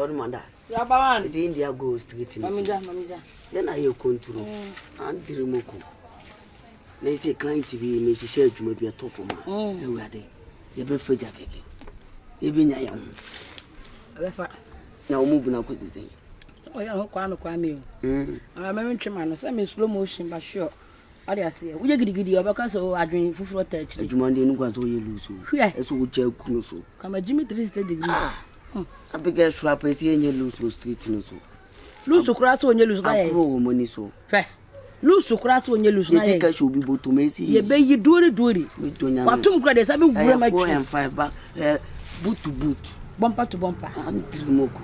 on manda. Yabawan. It's India goes street. Mamija. Then I control. And Dirimoko. They say client TV, make share to maybe a tough man. You are there. You be free jacket. You be young. Now moving up with the thing. Oh, yeah, Kwame. I'm a married man, some slow motion, but sure. What do I say? We get giddy because I drink for touch. You want to know what you lose. Yes, we tell Kunuso. Come a Jimmy 3 degree. I began slap a thing you lose was street. Lose to cross when you lose like money so. Lose to cross when you lose like I should be able to make you bay you do it. But 2 credits, I will bring 4 and 5 back boot to boot, bumper to bumper, and Trimoko.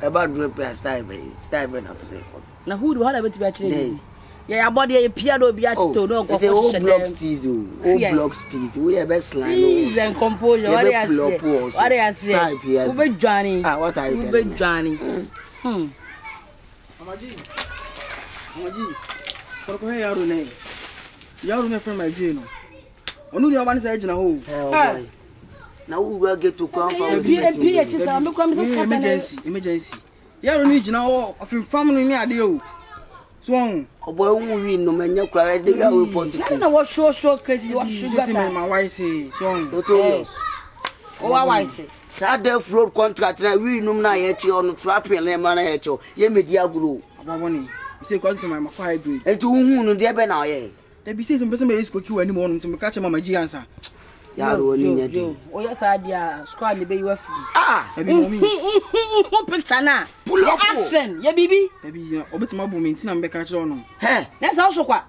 About repair style, up. Now who do I have to be actually? Yeah, body a piano be at to no go. Old blocks tease you. Old blocks tease. We have best line. Ease and composure. What I say? What I say? Who be Johnny? Ah, what I tell you? Who be Johnny? Amaji. What go here, Yaru name? Yaru me friend my Jino. Onu the one say na ho. Now we will get to come from emergency. Yaru ni jina ho of family ni ade o. So, boy, we no man, you cry. They are reporting. I know what show cases what sugar. My wife say, so notorious. Oh, I say. Sad float contract. We know now yet on trapping them man. Ye media guru. About money. You say, come to my fire grade. And to whom no dear ben, I they be saying some person may cook you any morning to catch my G answer. Yaru, oh, yes, idea. Squad, the baby. Ah, picture now. Pull up action, yeah, baby. Maybe obit my boom in and catch on. Hey, that's also what.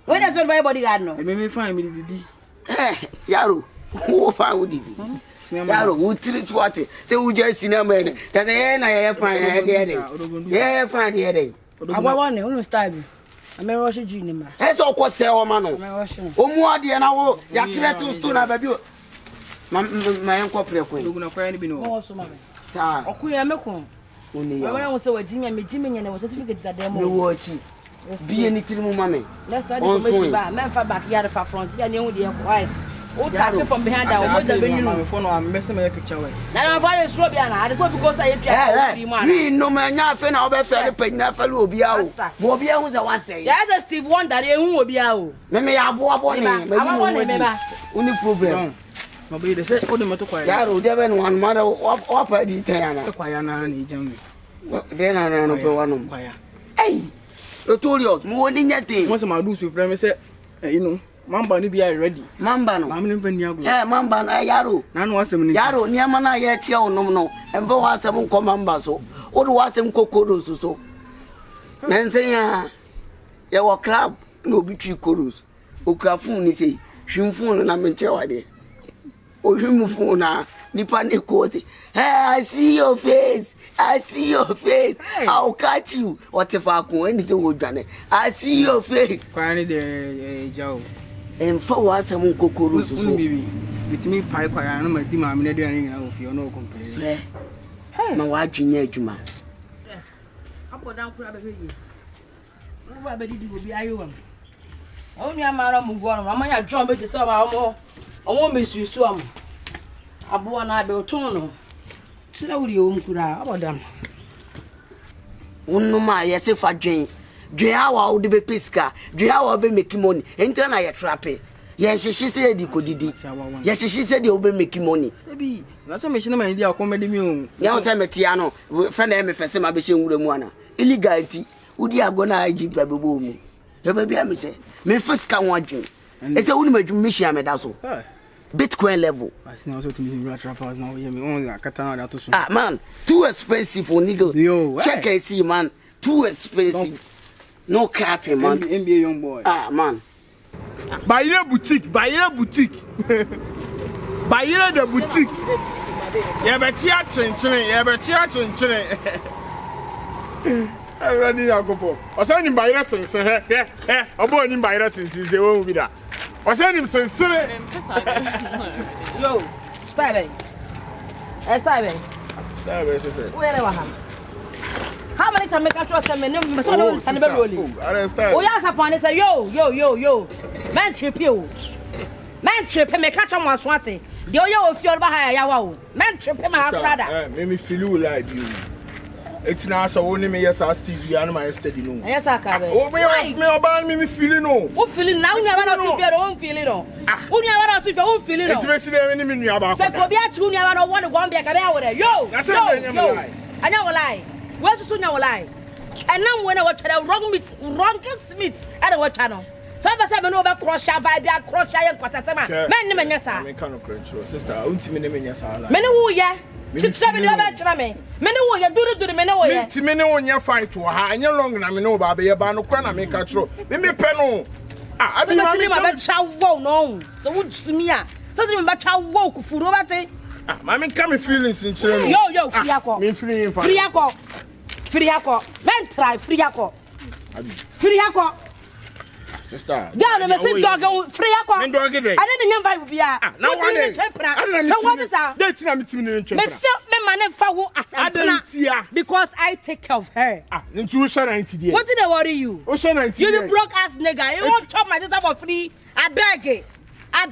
When that's what my body got no. Maybe find me. Hey, Yaru, who found would it? Yaru, who treats what? Say, we just see a man. That the end I find. Yeah, find the headache. I want to start. I'm a Russian genie. That's all what say, oh, man. Oh, more dear now. You're to stone. I baby. My uncle, you're going to find me. No, so, mamma. Sir, or queer Macron. Only I was so a Jimmy and I was certificate that they're watching. Be anything, mammy. Let's start on man for backyard of our front. I know the quiet. Oh, that from behind our phone. I'm messing my picture away. Now I'm very slow, I go because I try. We no man, nothing. I'll be fairly paid. Nothing will be out. Mobia was the one say. There's a Steve one that will be out. Maybe I bought one. I want to remember. Only problem. Maybe they say, oh, the motor quiet. Yaru, there been one mother or party. Then I ran over one fire. Hey, I told you, more than that thing. Once my loose with them, say, you know. Mamba ni be ready. Mamba no. Mama ni mfani agro. Mamba na Yaru. Na no asem ni. Yaru ni ama na ye tie onom no. Emfa wa asem nko mamba so. O do asem kokoro so. Na nsen ya wo club na obi twi koros. O krafun ni sei. Hwimfun na menche wade. O hwimfun na nipa ne ko say, "Hey, I see your face. I see your face. I'll catch you." What if I go any say wo dwane? I see your face. Kwani de jaw. For was some kokoro so baby. With me pipe I know my team I'm not doing anything of no complaint. Hey, my wife nya adwuma. Apo dan kura be yi. Wo ba be di obi ayo am. O nua mara mu go no mama ya John be say omo mesu su am. Abo na be oton no. Sina wuri o mkura abodam. Wonno ma yese fa dwen. Dwe hawa wo de be pesika, dwe hawa be make money. Enter na ye trape. Ye hyehyɛ se di kodidi. Ye hyehyɛ se di wo be make money. Ebi, na so me hye na ma di akomedi mi o. Ya wo say metia no, fa na me fese ma be hye nwura mu ana. Illegality, wo di ago na IGP be bo mu. Ye ba bia me say, me fisika ho adwen. E say wo ni madwum me hye ameda so. Bitcoin level. I see also to me trappers now hear me on katana that to. Ah man, too expensive for nigga. Yo, check and see man, too expensive. No capping, man. NBA young boy. Ah, man. Buy a boutique. Buy the boutique. Yeah, but you are changing. Yeah, but you are changing. I'm ready to go. I send him by lessons. Yeah. I'm born in by lessons. Is the one with that. I send him since. Yo, stay away. Wherever. How many times make I trust them? No, so no, stand by rolling. Oh, yes, upon it. Say, yo. Man, trip you. Man, trip. Me catch on one swatty. The oya of your bahaya yawa. Man trip my brother. Me feel you like you. It's now so only me yes I still we are my steady no. Yes I can. Oh me about me feeling no. Who feeling now? You never know to your own feeling no. Who never know to your own feeling no. It's me see them me about. Say for be at you never know want to go and be a career with yo. I never lie. Where's to never lie? And now when I watch the wrongest meat at the channel. So I say me no be crush vibe crush ya kwatata man me nyesa. Me kan control sister. Untimi ne me nyesa. Me no ye. Chitra me no be chira me. Me no ye duru me no ye. Me ne onya fight wo ha. Anya long na me no ba be ye ba no kra na me ka tro. Me pe no. Ah, abi ma me be cha wo no. So wo tsimi a. So me be cha wo kufuru ba te. Ah, ma me ka me feelings in chire. Yo free akọ. Me free in fa. Free akọ. Men try free akọ. Abi. Free akọ. Sister. Yeah, me say dog free akọ. Me dog dey. I didn't nyam vibe bia. Now one day. So what is that? Date na me timi ne ntwe. Me say me man fa wo asana. Because I take care of her. Ah, ntu sha 90 there. What did they worry you? O sha 90. You the broke ass nigga. You won't chop my sister for free. I beg. I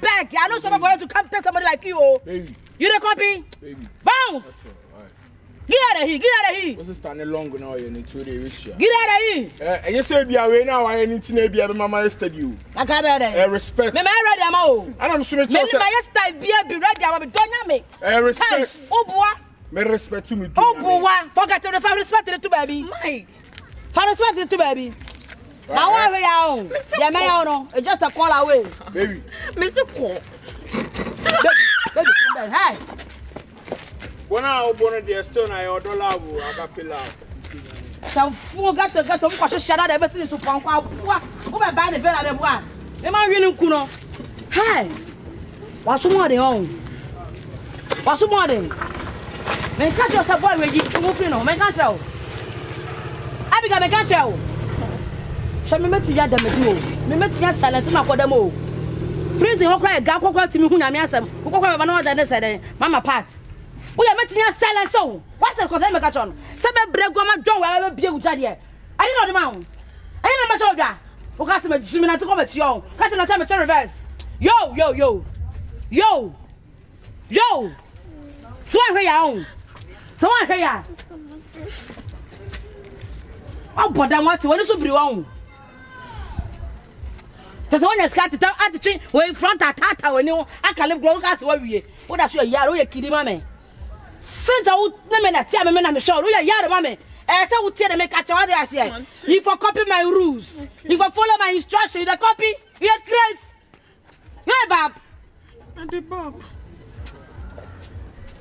know somebody for you to come tell somebody like you. Baby. You the copy? Baby. Bounce. Get out of here. What's standing long now you need to reach you. Get out of here. And you say be away now I need to be a mama study. I can't bear that. Respect. Me ready am o. And I'm sure me my style be ready am don't me. Respect. Oh boy. Me respect to me. Oh boy. Forget to respect to baby. Mike. For respect to baby. Now why we are on? Yeah, me on. It's just a call away. Baby. Mr. Call. Baby, hey. When I open the stone, I order love. I got pillar. Some fool got to watch shut out everything to Punk. Who buy the villa? Am I really cool? Hey, what's more than own? What's more than? Men catch yourself boy when you move in. Men can't tell. I began to catch you. Shall me met the other me met your silence for them all. Prison, who cry, Gako to me who I am, who go over another said, Mama Pat. We are meeting your silence so. What's the concern, Macachon? Some break woman don't ever be able to tell you. I didn't know the mound. I didn't know my shoulder. Who got some Jimmy to come at you? Casting a time to reverse. Yo. So I hear own. So I hear. Oh, but I want to when you should be wrong. Because when you start to tell attitude, we're in front of Tata when you I can live grown cats where we. What that's your yard, you're kidding, mammy. Since I would name a tell me on the show, we are yard, mammy. As I would tell them, catch what I say. If I copy my rules, if I follow my instructions, the copy, you're crazy. Yeah, Bob. And the Bob.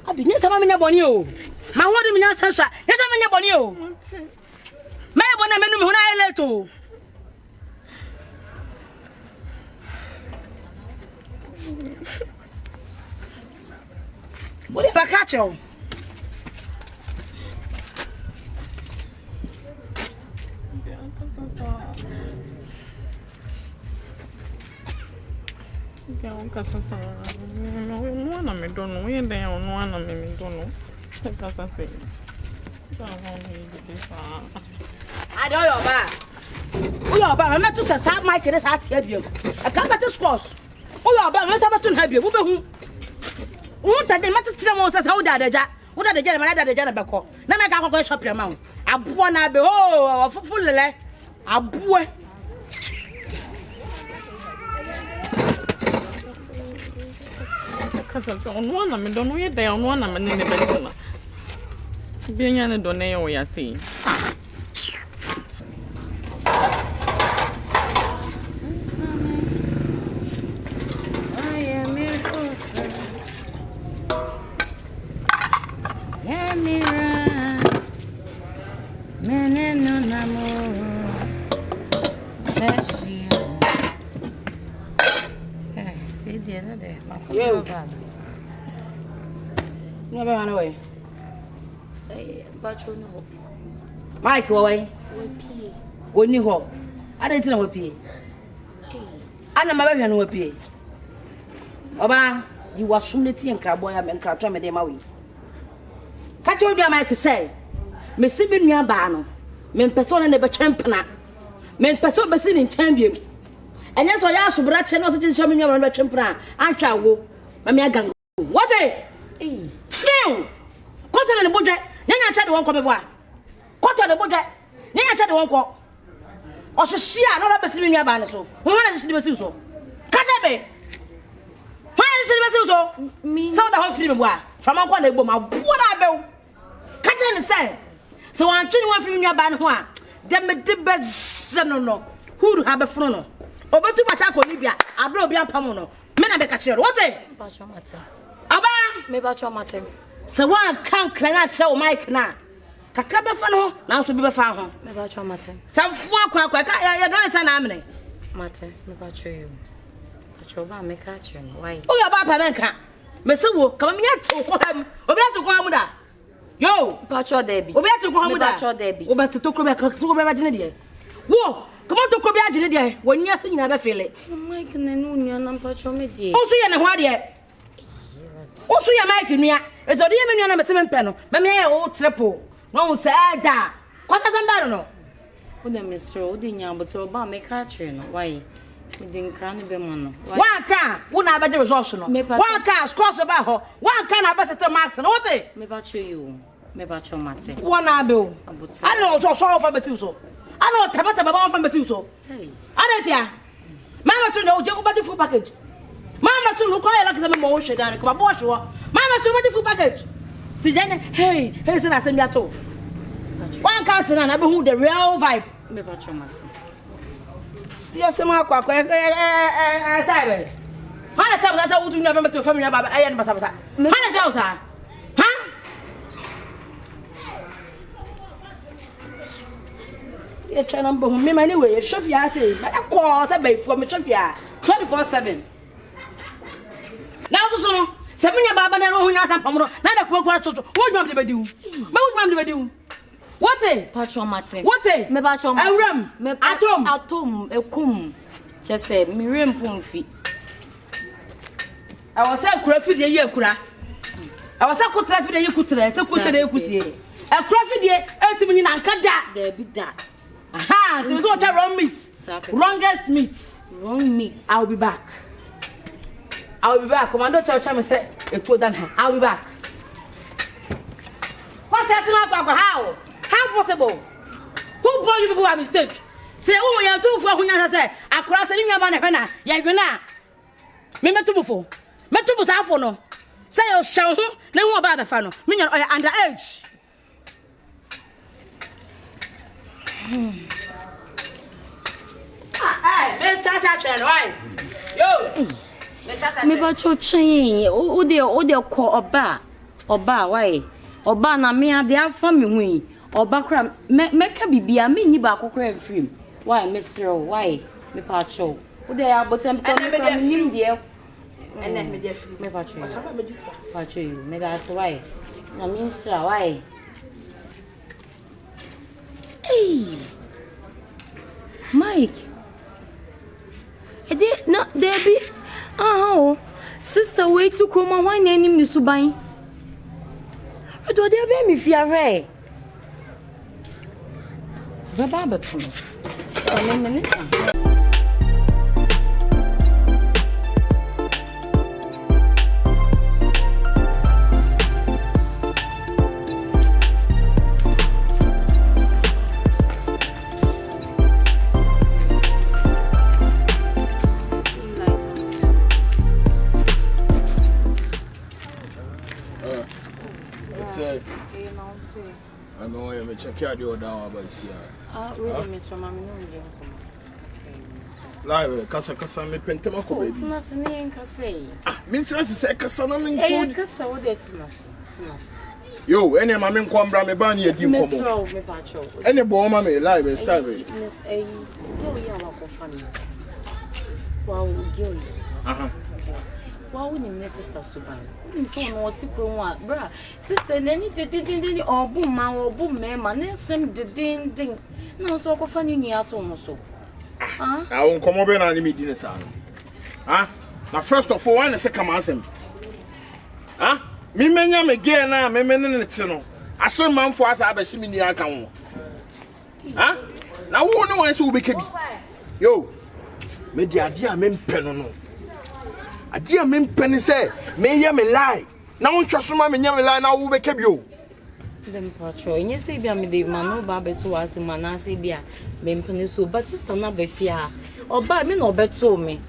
I've been some of your bonio. My word, me not sunshine. Yes, I'm in your bonio. My bonnet, when I let you. What if I catch you? I don't know, ba. We are ba. I'm not just a sad Mike. This heart here, be. I can't get this cross. We are ba. Let's have a tune here, be. Who be? Who that they matter to them? Says how that the ja. Who that the gentleman that the gentleman back? Now I can't go shop your mouth. I wanna be full le. I boy. On one, I don't know yet. They on one, I'm in the best. Being an donor, we are seeing. Never run away. Mike, away. When you hope. I didn't know what pay. I don't know what pay. Oba, you was from the tea and crab boy and cartram and demawi. Catch your dear Mike say, Miss Sibinia Bano, men person never champion, men person in champion. And that's why I should bring no such champion on the champion. I shall go. Mamma Gang. won ko beboa. Koto de bodwa. Nya che de won ko. O hihia no na besi mi nwa ba ne so. Ho na hihia de besi so. Kaja be. Ho na hihia de besi so. Me. So da ho free beboa. From an ko na egbo ma bo na be. Kaja ne say. So wan twi ni wan free nwa ba ne ho a. De me de be no. Who do have a phone no? Obetu bata ko ni bia. Abro obi apam no. Me na be ka kire. What eh? Ba cho mate. Aba. Me ba cho mate. So one can cry tell Mike na. Kakra be fa no na so bi be fa ho. Me ba cho mate. Sam fu akwa ya don say na amene. Mate, me ba cho you. Ba cho ba me ka kire no. Why? O ya ba pa men ka. Me se wo ka me to ko ham. Obi to ko ham da. Yo, Ba cho Debbie. obi to ko ham da. Ba cho Debbie. Obi to ko be ba jine de. Wo, come on to ko be ajine de. Woni ase nyina be fele. Mike na no nua na ba cho me de. O so ye ne ho ade. O so ye Mike nua. Ezo de ye me nua na me se me mpe no. Me me ye o triple. No say da. Kwasa samba no. O de mesro, o de nya but o ba me ka kire no. Why? Me de nkra ne be mo no. One can, one I better resource no. One can cross about her. One can I better marks and what it? Me ba cho you. Me ba cho mate. One I bill. I don't know so from the so. I know Tabata Baba from the so. Hey. I don't ya. Mama to know Jacob the full package. Mama to look like some motion and come wash you. Mama to the full package. Hey, here's an assembly at all. One carton and I who the real vibe. Me ba cho mate. Yes, ma kwa sabe. Hana chama sasa utu na bamba to family baba ayan basa basa. Hana chama sa. Ha? Ye chana mbo me mani we chef ya ate. Ba ko sa be fu me chef ya 24/7. Now so no. Se me nya baba na no hu nya sampam no. Na da ko ko chocho. Wo nwam de bediu. Ma wo nwam de bediu. What eh? Patro Martin. What eh? Me patro Martin. Awram. Me Atom. Ekum. Just say me rempum fi. I was a craft de ye kura. I was a kutra fi de ye kutra. Te ku se de kusie. A craft de etimi na nkada. There be that. Aha, it was what wrong meat. Wrongest meat. Wrong meat. I'll be back. Commando Chow me say e ko dan her. I'll be back. What's happening? How possible? Who brought you people a mistake? Say, oh, you're too for who you say. I cross any man, ya gonna. Me metubufu. Metubusa for no. Say, oh, show him, no more about the funnel. Mean you're underage. Let's touch right? Yo, Me ba cho chen. O de ko oba why? Oba na me ade afa me hu. Oba kra me ka bibia me nyi ba kokora free. Why Mr. Why me pa cho. O de abotem ko me kra nim de. And then me dey free. Me pa cho. What's up me just Pa cho you. Me da say why? Na me nsra why? Hey. Mike. No, Debbie. Oh, sister, wait to come on. Why name you Subai? Do they be me fear? Baba, to me. A minute. I'm going to check out your down about here. Really, Miss Romano. Live, Casa, me pentamako, baby. It's not a say. Means to say Cassana. Cassa, what it's not. Yo, any mamma come bram me ban ye dim pomo. Any boy mamma live is starving. Miss A. Yo, funny. Wow, Gilly. Why wouldn't my sister Suban? So what to grow up, bra. Sister, then it didn't or boom, man, or boom, man, and some ding. No, so funny near to so. I won't come over and meet dinner, son. Now, first of all, one is a command. Me menya me again now, me men no. I saw man for us, I be see me near account. Now, who know who be kebi? Yo, me the idea, me pen. A dear men penny say, may ya me lie. Now, trust my me lie now, who be kebi yo. them patrol. And you say, be a me, man, no baby to us, man, I say, be a mempany so, but sister, not be fear. Or by me, no bet to me.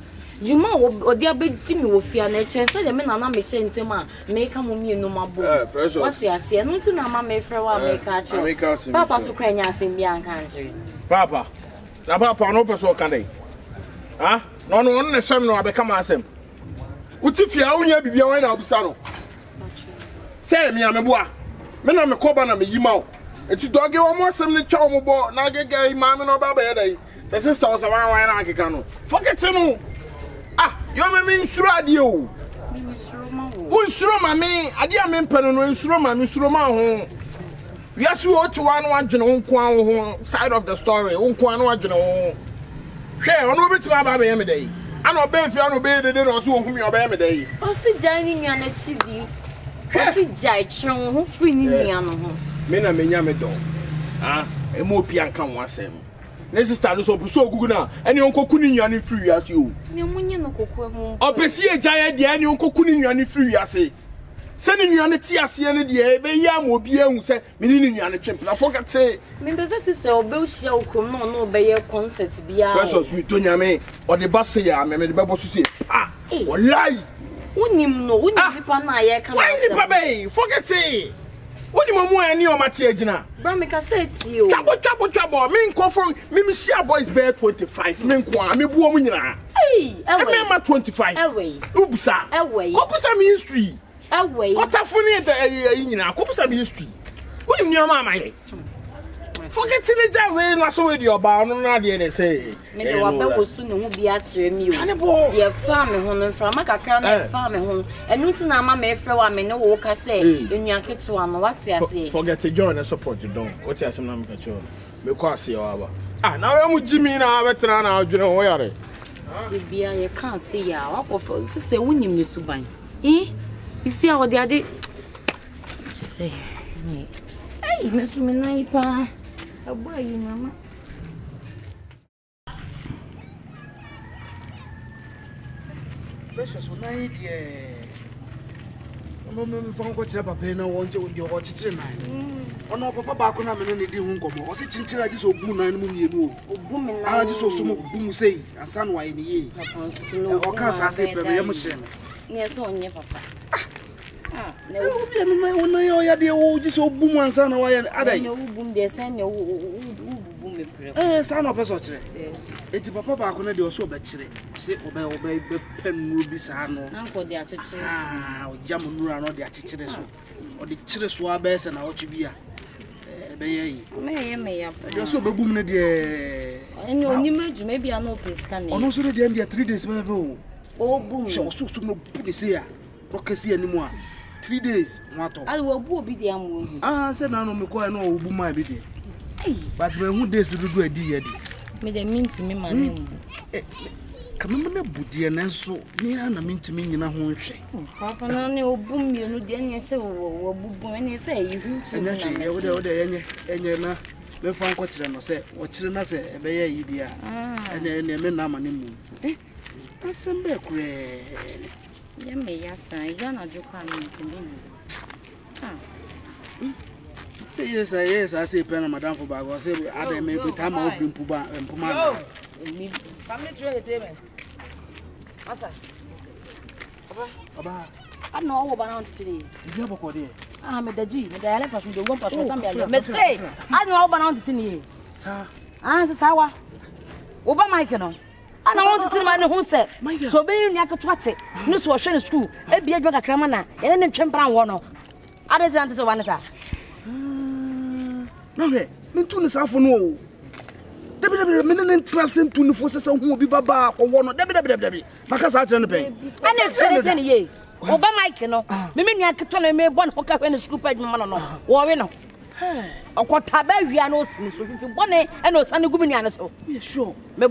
You ma or dear big Timmy will fear nature, and say the men are not machine to ma, make come with me no more boy. What's the idea? Nothing, mamma may farewell, make catch you. Papa's Ukrainians in Bian country. Papa, now Papa, no person can they? Ah, no one the same no become as him. What if you only be behind our Busano? Say me, I'm a boy. Men I'm a coban, I'm a yimau. And you don't give almost some little boy, now get gay, mamma, no baby. The sister was around why I can't. Forget to ah, you mean Suradio. Unsroma me, I dear men pen and Unsroma, Mistroma home. Yes, you ought to one general side of the story, one general. Share on over to my baby day. I know Benfi, I know better than also whom your baby day. Oh, see, Johnny, and a chidi. I see Jai Chong, who free me. Mena Menyamedon. Ah, a more pian can once him. Necessary so good now, and your cocooning and free as you. No money no cocoa. Oh, Pessia Giant, and your cocooning and free as say. Sending you on the TRC and the air, Yam will be able to say, meaning you on the temple. I forgot say. Members, sister, or Bill shall come no by your concerts be out. Precious me, Tonya me, or the bus say, I made the Bible to say, ah, or lie. Wouldn't no, wouldn't you panaya come? Why, Baby, forget say. What do you want your Matiagina? Bramika said to you. Trouble. Mean confirm, me share boys bear 25. Men qua, me woman. Hey, I'm 25. Away. Oops, away. What was some history? Away. What a funny what was some history? What do you mamma? Forget the job when I saw your barn on the say. Maybe what was soon be at you. Dear farming home from a farming home, and nothing I may throw a man no walk I say, in your kids one, what's I say. Forget to join and support you don't. What has some number control? Because you are. Ah, now I'm with Jimmy now, veteran out, you know where. If you can't see our sister winning you so bang. Eh? You see how they are. Hey, Miss Minaipa. How are you, Mama? Precious, when I hear from what you have paid, I want you with your watch. Oh, no, Papa back when I'm in any room. Was it chinchilla just so boom and moon you know? Boom, I just saw some boom say, and sun why in the year. Or can't I say, Machine? Yes, on your papa. No, when I had the old just so boom and son, why and other boom, they send you boom. Son of a such. It's Papa back when I do so bachelor. Sit obey pen ruby sano. Uncle, the archer. Ah, jam run or the archer or the children swabers and out to be a. May you're so boom, dear. And your image maybe an open scanning. And also the end of 3 days, my bro. Oh, boom, she was so no police here. What see anymore? 3 days, what? I will be the ammo. Ah, said I don't quite know who might be there. But when who days to do a dear? May they mean to me, my name. Come on, Buddy, and so near and I mean to me in a home. Papa, no boom, you know, then you say, oh, boom, and you say, you and you're not. Me fan kwatire no se wachire na se ebeye yidia ene me na manemu asembe kure ya me yasa ya na joka ni ntimi yes I say plan madam for bag I say ada me be time of mpuma me family trade entertainment asa aba I know what about today. You have a code. Ah, me the G, me the elephant, me the one person, some me say. I know what about today. Sir, ah, sawa. Oba Mike no. I know what to tell my who said. So be you nyaka twate. No so hwe school. E bia dwa kakra ma na. Ye ne twempran wo no. Ade tante se wane sa. No he, me tunu sa fo no. Debi me ne ntra sem tunu fo se hu obi baba ko wo no. Debi. Maka sa kire ne pe. Ane tene ye. Oba Mike no. Me nua keto na me bon ho ka hwe ne school page ma no. Wo we no. Okota ba wia no sini so fifi bone e no sane gumi nua no so. Me sure. Me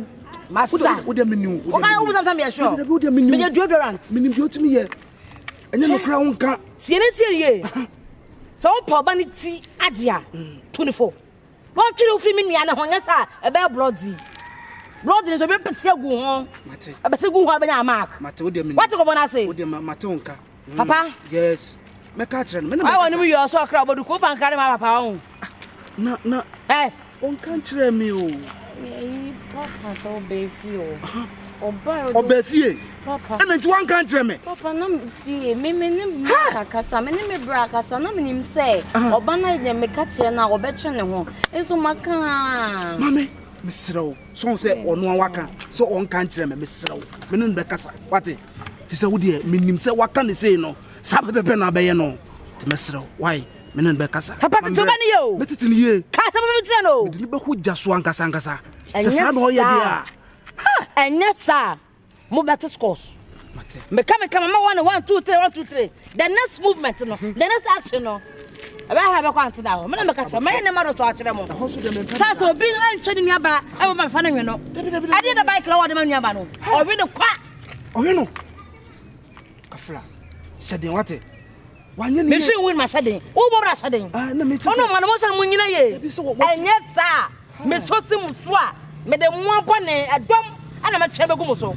masa. Wo de menu. O ka wo sam me sure. Wo de menu. Me deodorant. Me nim bi otimi ye. Enye no kra wonka. Tie ye. So po ba ni ti agea 24. Won twiri ofri me nua na ho nya sa e be bloody. Bloody so be pese gu ho. Mate. E pese gu ho be nya mark. Mate wo de menu. What go bona say? Wo de mate wonka. Papa? Yes. me catch me no. I want me you so crowd but ko fan carry my papa on. Na. Eh, on can tell me o. Eh, papa to be feel. Obefie. Papa. And you one can tell me. Papa no see me kasa me me bra kasa no me nim say oba na de me catch na obeche ne ho. Eso maka. Mame, me srew. So say ono waka. So on can tell me srew. Me no be kasa. What? Fi say wo de me nim say waka ne say no. Sa pepe na be ye no. Te me srew. Why? Me no be kasa. Papa to bani yo. Me titini ye. Kasa me tire no. Me be ho jaso ankasa. Se sa no ye dia. Enya sa. Mo better scores. Me come mama 1 2 3 1 2 3. The next movement no. The next action no. Aba ha be kwante na ho. Me na me catch. Me ne ma do so akere mo. Sa so bi antwe ni aba. E wo ma fa na hwe no. Ade the bike la wo de ma nuaba no. O bi no kwa. O hwe no. Kafla. Shade wate. Wanye ni. Me shin win ma shade. Wo bo bra shade. Ah na me tse. Ono ma no mo shan mo nyina ye. Enye sa. Me so sim so a. Me de mo abone adom ana ma twebe gumu so.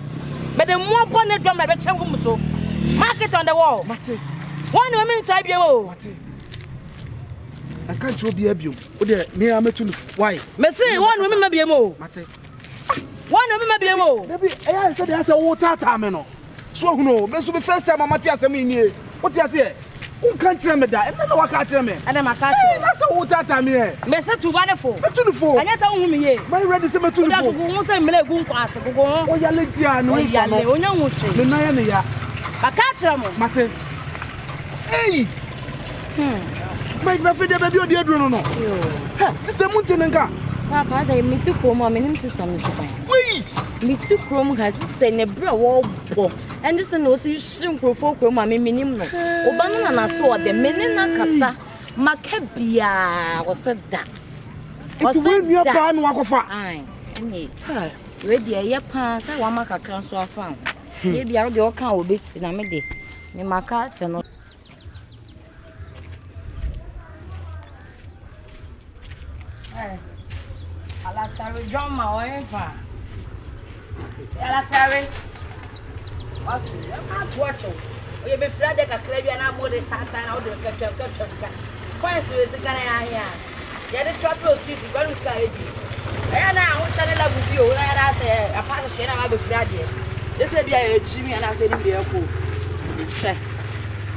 Me de mo abone adom na be twebe gumu so. Market on the wall. Mate. One woman try be o. Mate. I can't you be abium. O de me ametu why? Me say one woman be o. Mate. One woman be o. Debi I said there say water time no. So no, me so be first time mate asem ni. What you say? Un can't tell me that. And no waka tell me. And ma catch. That's a water time here. Me say to one for. Me to the phone. Anya ta hu me ye. My ready say me to the phone. That's go say me le gu nkwa ase go. O ya le dia no. O ya le onya hu hwe. Me na ya ne ya. Ma catch mo. Mate. Hey. My graphic dey be odi aduro no. Sister Munte nka. Papa da me ti ko mo me nim sister no so ban. Wei. Me ti ko mo ha sister ne bra wo bo. And this no so shinkrofo ko mo me nim no. Oba no na so de me ne na kasa. Makabia was da. Was when you ban wakofa. Ai. Ani. Ready e ye pa say wa makakran so afa. Ye bia ro de o kan obeti na me de. Me maka che no. Alatari John ma o fa. Alatari. What? I'm watch o. O ye be fra de kakra bia na mo de tata na o de kakra. Why so is gana ya here? Ya de trap o street go to sky ebi. E na ho channel la bu bi o na ya say a pa she na ma be fra de. This e bia e jimi na say ni de ko. She.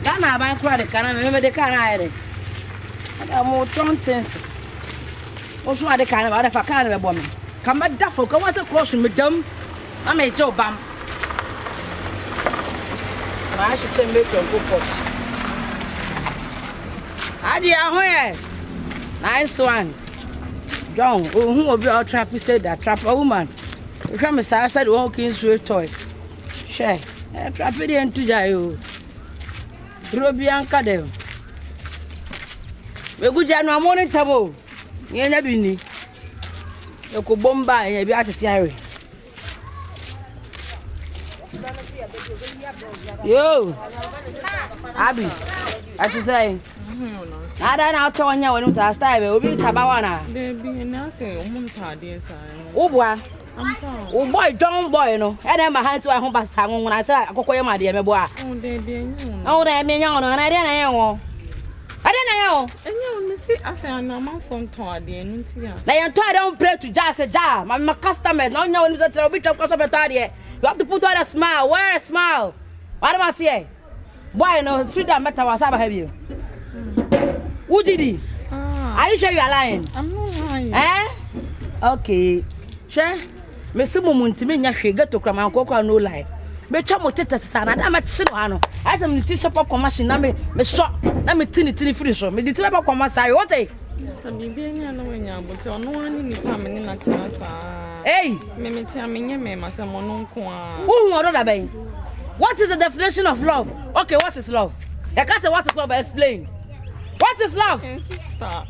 Gana ban kura de kana me de kana ere. Ada mo tontens. Also I kind of if I can't be woman. Come back duffel, go was a crossing with them. I made Joe Bam. I should say make your good pot. Adia, nice one. John, who will be our trap? You said that trap a woman. You come as I said, walking through a toy. Share, trap it into Jayo. Rubianca them. We good Jan morning table. Ye na bi ni e ko bomba ye bi atete are yo abi ati say ada na to nya wonu sa style be obi tabawa na de bi na say omuntade sa wo boa ampa wo boy don boy no e na ma han to ho ba sa ngun na say akokọ ye ma de me boa o de nyu o de me nya no na de na ye wo ade na ye wo enye me see ase na man from ton ade nu ti ya na ye to ade on pray to ja say ja my customer no nya wonu say obi chop customer to ade you have to put on a smile wear a smile what am I say boy no freedom better was aba have you who did it are you sure you are lying I'm not lying okay sure me se mo ntimi nya hwege to kra man kokwa no lie me twa mo tete sesa na da ma chi no ano I say me ti shop up machine na me so na me tini free so me di ti ba kwa say what eh Mr. Bibi nya na wanya but ono ani ni pa me ni na tina sa hey me ti amenye me ma se mo no nko a who wan that ben what is the definition of love okay what is love you can't say what is love explain what is love sister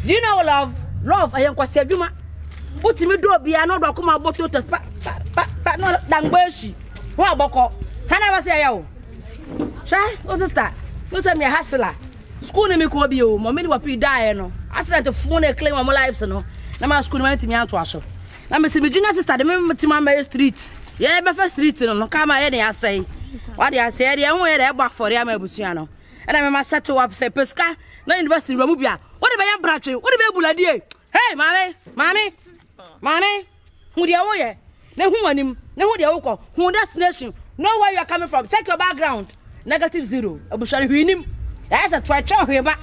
do you know love ayen kwase adwuma utimi do bia na do akoma boto to pa no dangbeshi ho aboko sana ba se ya o sha o sister no say me hustler school ni me ko bi o mo me ni wapi die no accident phone e claim my lives no na ma school man timi anto aso na me se me junior sister de me timi am street ye be fa street no ka ma ye ne asai wa de asai de ho ye de e gba for ya ma abusua no And I must set to up say pesca, no university Ramubia. What about your branch? What about Buladia? Hey, mommy, who the away? No who on him, no who the oko, who destination, know where you are coming from. Check your background. -0. I will show him. That's a try here, but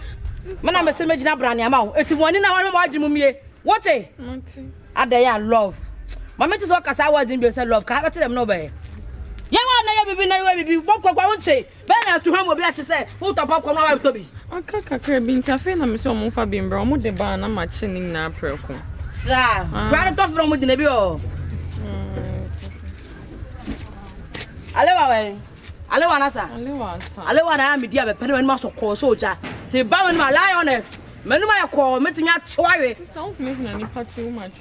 man, I'm a Semajina Brand amount. It's 1 in our margin. What a Adaya love. My mentor's work as I was in the love. Can I tell them nobody? Yeah, I never be walk. I won't say. Better to him will be to say, who top up on our to be. I can't be interfering. I'm so more for being brown with the bar. I'm matching in our preco. Sir, try to talk from with the Nebio. I am dear, but Penny Muscle call soldier. Say, Bowen, my lioness. Menuma call, meeting at Swire. Don't make any part too much.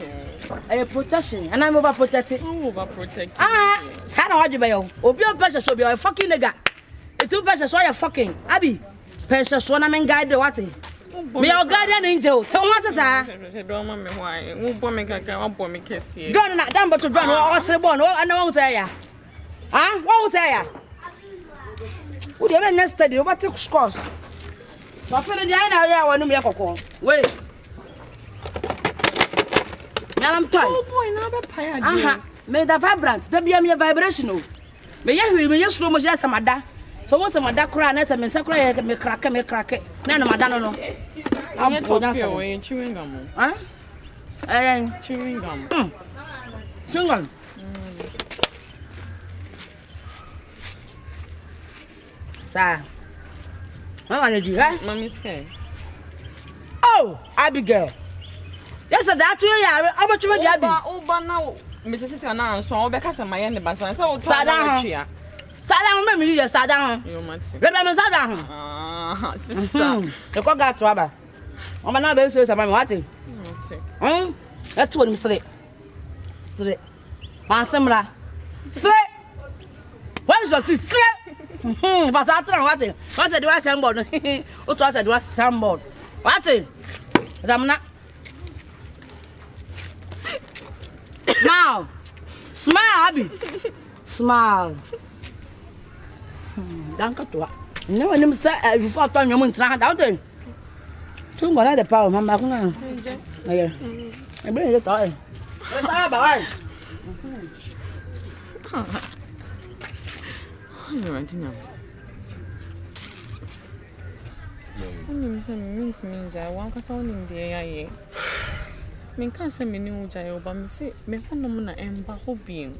I have protection, and I'm overprotected. Overprotected. Ah, Sana Wajibayo. Obion pressure should be a fucking nigga. A 2 pressures why you're fucking. Abby, pressure Swanam guide the water. Be our guardian angel. Tell what is that? Don't mammy, why? Won't bomb make a bomb me kiss you. John not done but to run or Sebon, or I won't say ya. Ah, what was say ya? Would you ever nested over 2 scores? My friend, I want to make a call. Wait. Now I'm tired. Oh boy, now the pie. May the vibrant, there be a mere vibrational. May you just room just a mada. So what's a mada cry, and I'm sacred, me crack it. None of Madonna. I'm going chewing gum. Huh? Chewing gum. Chewing gum. Sir. What wanted you, huh? Mommy's scared. Oh, Abigail. Yes, that's really how much you have. Oh, but now, Mrs. Siska, so I'll be casting my end, but so sad down. Sad down, remember you, sad down. You must say. Let me sad down. Ah, sister. The cock got rubber. I'm not very serious about watching. That's what I'm saying. Sleep. Mansamra. Sleep. What is your teeth? Sleep. But I don't know what it. What's the dress and board? What was the dress and board? What it? I'm not. Smile. Smile, Abby. Smile. Danke to. No one him say if you on your moon try out there. Too much the power, Mamma. Yeah. I bring it all. Let's have a You're right now. I'm saying, means I want us on in the air. Me can't say me new jail, but me say, me phone and being.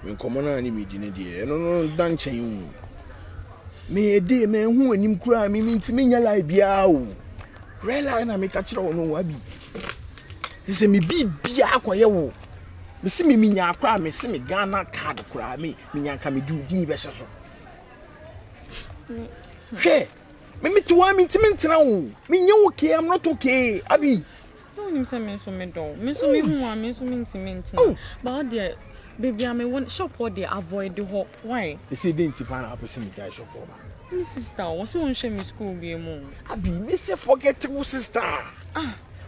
When common enemy dinner, dear, no, dancing you. May a dear man who and him cry me means me like biao. Rela and I make a child no wabi. He say me be biaquayo. Me see me minya cry, me see me Ghana card cry me, minya can me do the best. Hey, me to 1 minute now. Me you okay, I'm not okay. Abi. So him say me so me do. Me so me who me so me intimate. But there baby I me want shop what they avoid the hot. Why? They say they ain't pan up see me try shop over. Me sister, what's on share me school be mo. Abi, me say forget to sister.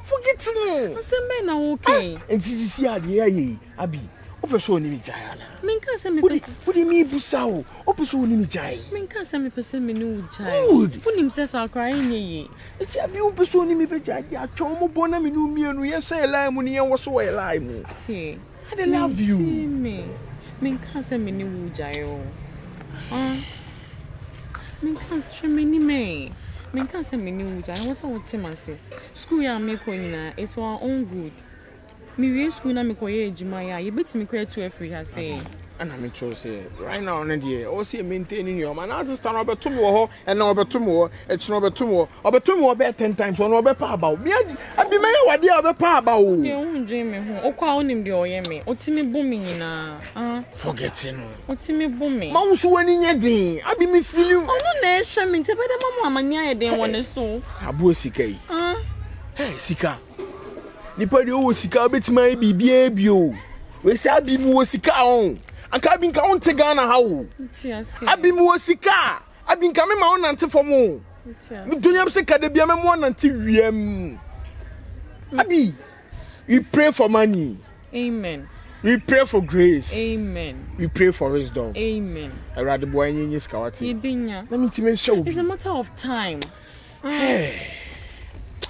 Forget me. I say me na okay. And this is here the air Abi. Opeso ni mi jaya na. Me can say me person. What do you mean busa o? Opeso ni mi jaya. Me can say me person me no jaya. Good. Who nim says I'll cry ye. It's abi opeso ni mi be jaya. Acho mo bona mi no mienu ye say lie mu ni ye wo so lie mu. See. I love you. See me. Me can say me no jaya o. Me can say me ni me. Me can say me no jaya. What's what Tim say? School ya make on it's for our own good. Me we school na me koye ejuma ya. You bet me koye 12 free ha say. And I'm sure say right now na dey o say maintaining your man as stand over to me ho and na over to me e no over to me be 10 times on over pa about me abi me wade over pa about o dey won dream me ho o kwa onim dey oye me o ti me bum me nyina forgetting o ti me bum me ma so wani nye din abi me feeling onu na e hye me te be de mama amani aye den won so abu sika yi hey sika nipa de o sika betima bibia bio we say abi mu sika on anka bi nka wonte Ghana ha wo abi mu sika abi nka me ma wonante fomo me dunya be sika de bia me mo wonante wiem abi we pray for money amen We pray for grace. Amen. We pray for wisdom. Amen. I rather boy in this kawati. Let me show. It's a matter of time. Hey.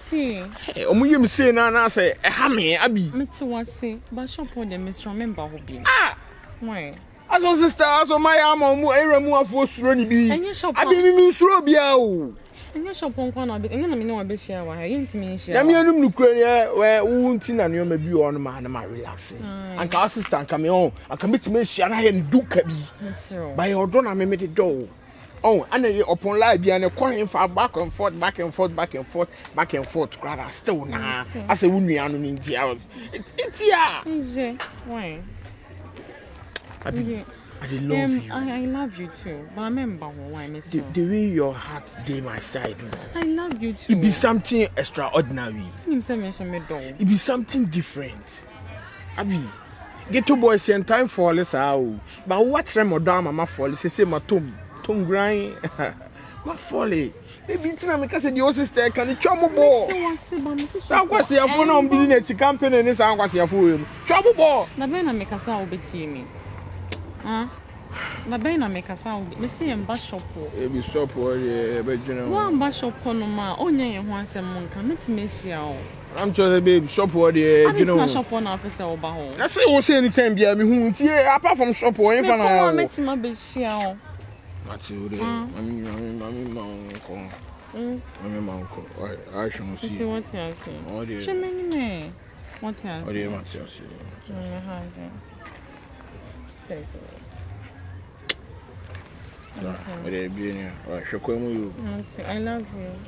See. Hey, you say na say hame abi. Me to what say, but shop on the Miss remember who be. Ah. Why? As on sister, as on my arm, emu afo suro ni bi. And you shop. Abi mi suro bia o. And you shop on corner bit. And you know me share wa. You intimi share. Ya me anum nukure ne we wunti na nneoma bi on ma na ma relax. Anka our sister anka me on, anka metime share na he nduka bi. Yes. By odo na me de do. Oh, and upon live be and calling for back and forth, back and forth, back and forth, back and forth. Rather still now. I say, "Wouldn't you in the It's here." Why? I love you. I love you too. But I remember why I miss you. The way your heart dey my side. I love you too. It be something extraordinary. It be something different. Abi, get to boys and time for less out. But what time or down mama fall? Say my tomb grind. My folly. Baby, it's not because the sister can trouble ball. So what's your phone on being a campaign and this and what's your phone? Trouble ball. Na bena make us all be me. Na bena make us all be. Me see em ba shop. E be shop or e be general. One ba shop no ma. Onya ye ho asem monka. Metime hia o. I'm just babe shop or the you know. Na shop na pese o ba ho. I say we say anytime bia me hu ntie apart from shop or in fa na. Me metime be hia o. Matilde, Mami, uncle. Mami, uncle. I shall see. What you say? She mean what you say? Oh, dear, Matilda. I love you.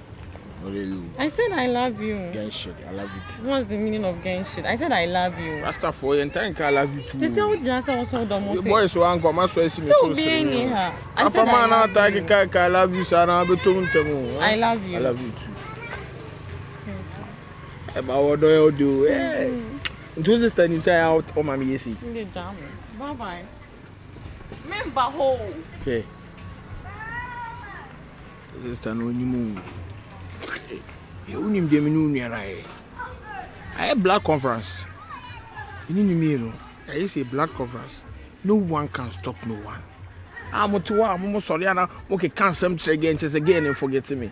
I said I love you. Gang shit, I love you too. What's the meaning of gang shit? I said I love you. Rasta for you and thank I love you too. This is what Jansa was so dumb. The boys who uncle, my so so being her. I said I love you, son. I'll be talking to you. I love you. I love you too. About what do you do? Into this time you say out, oh, mommy, yes. Bye bye. Remember ho. Okay. This time when you move. You need them in I have black conference. You need me, you know. I say black conference. No one can stop no one. I'm almost sorry. I'm okay. Can't some again and forget me.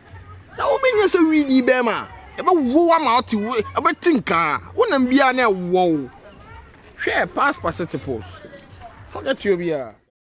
Now, when you say really, Bema, about who I'm out to about thinker. Wouldn't be a wow. Share pass post. Forget you, be